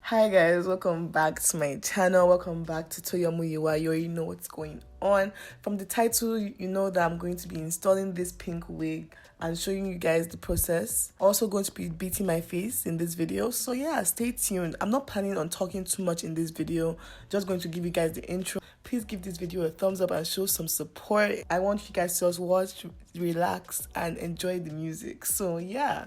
Hi guys, welcome back to my channel. Welcome back to Toyomuyiwa. You already know what's going on. From the title, you know that I'm going to be installing this pink wig and showing you guys the process. Also going to be beating my face in this video. So yeah, stay tuned. I'm not planning on talking too much in this video. Just going to give you guys the intro. Please give this video a thumbs up and show some support. I want you guys to just watch, relax, and enjoy the music. So yeah.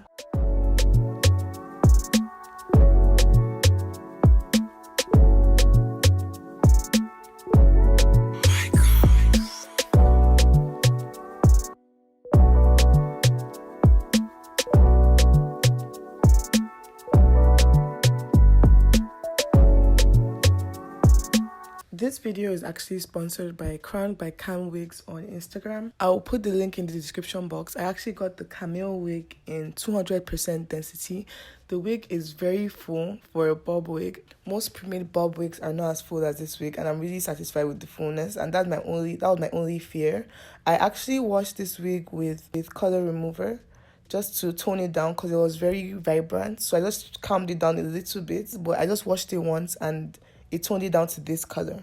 This video is actually sponsored by Crownedbycamwigs on Instagram. I'll put the link in the description box. I actually got the Camilla wig in 200% density. The wig is very full for a bob wig. Most pre-made bob wigs are not as full as this wig, and I'm really satisfied with the fullness, and that was my only fear. I actually washed this wig with color remover just to tone it down because it was very vibrant. So I just calmed it down a little bit, but I just washed it once and it toned it down to this color.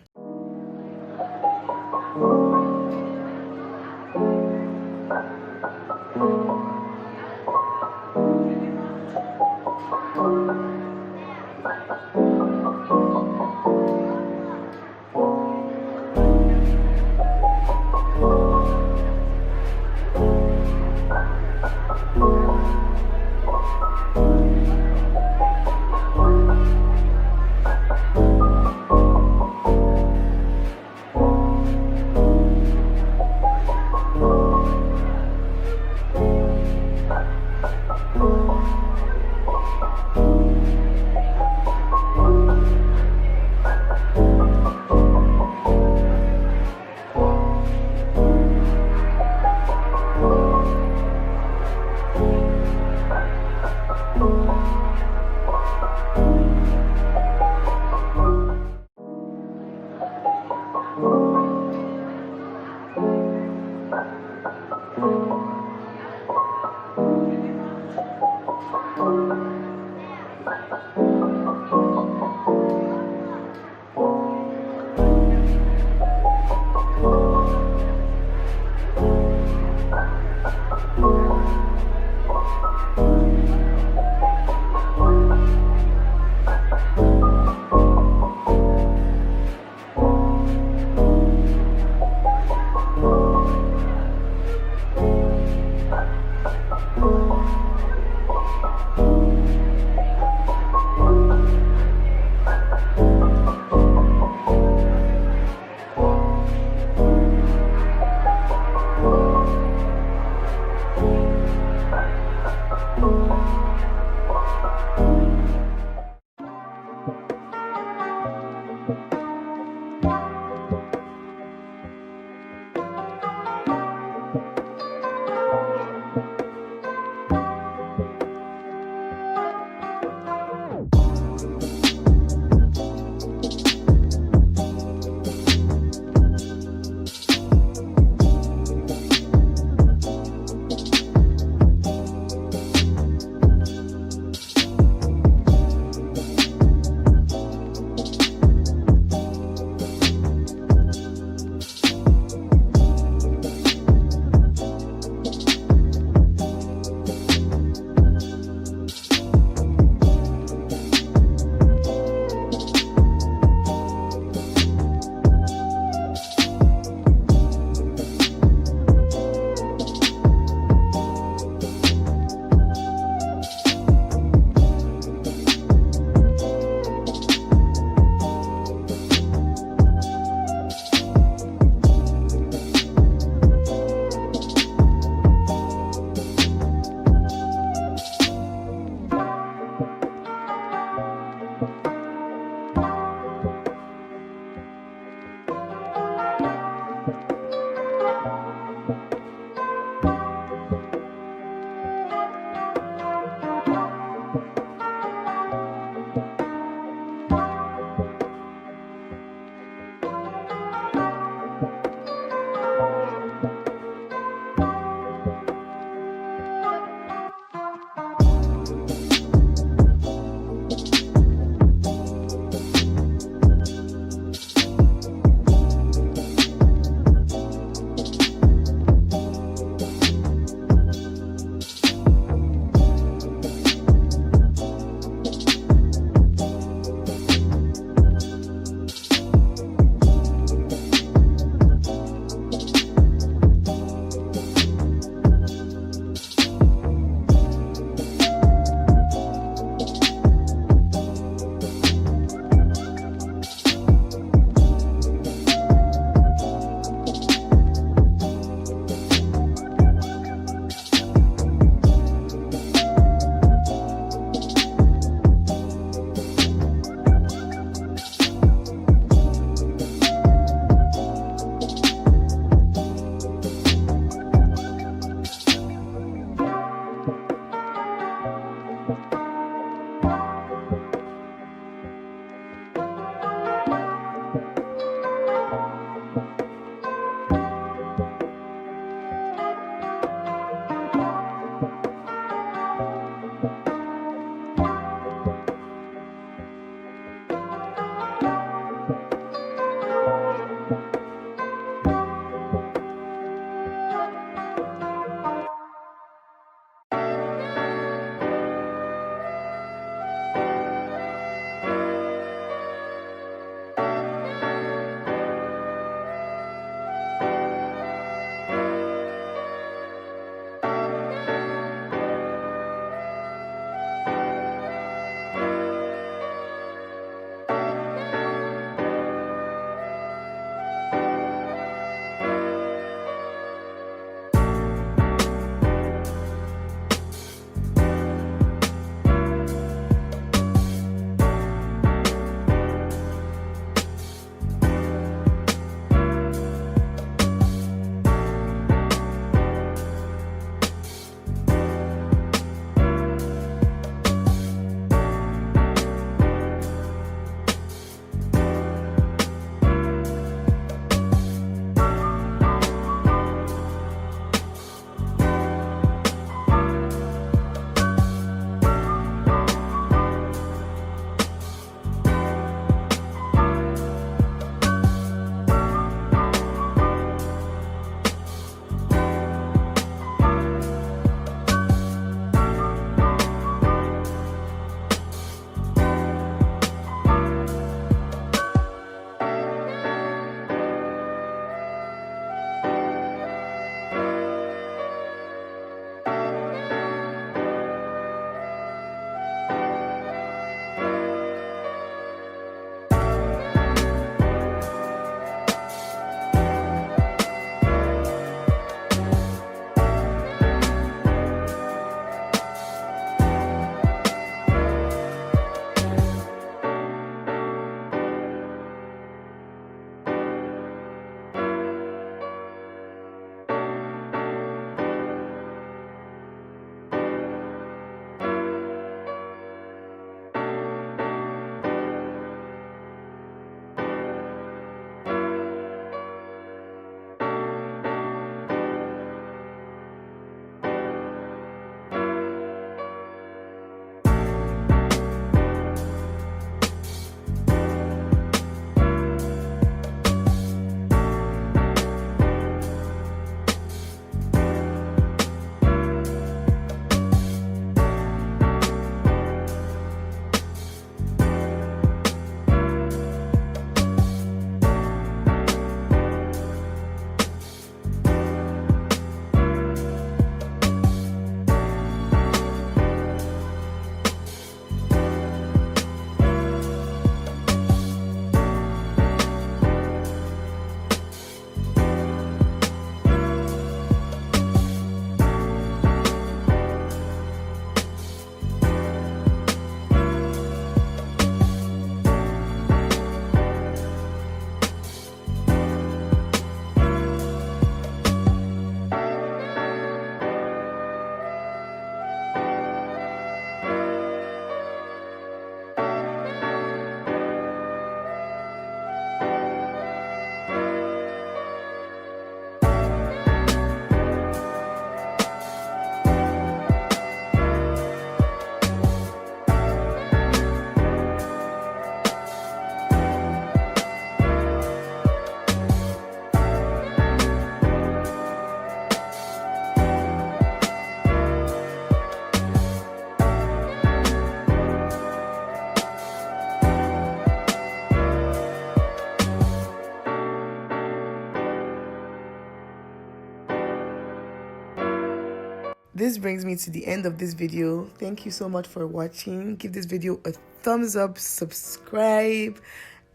This brings me to the end of this video. Thank you so much for watching. Give this video a thumbs up, subscribe,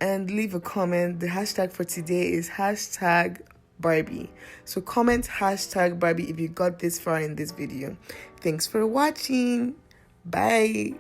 and leave a comment. The hashtag for today is hashtag Barbie. So comment hashtag Barbie if you got this far in this video. Thanks for watching. Bye.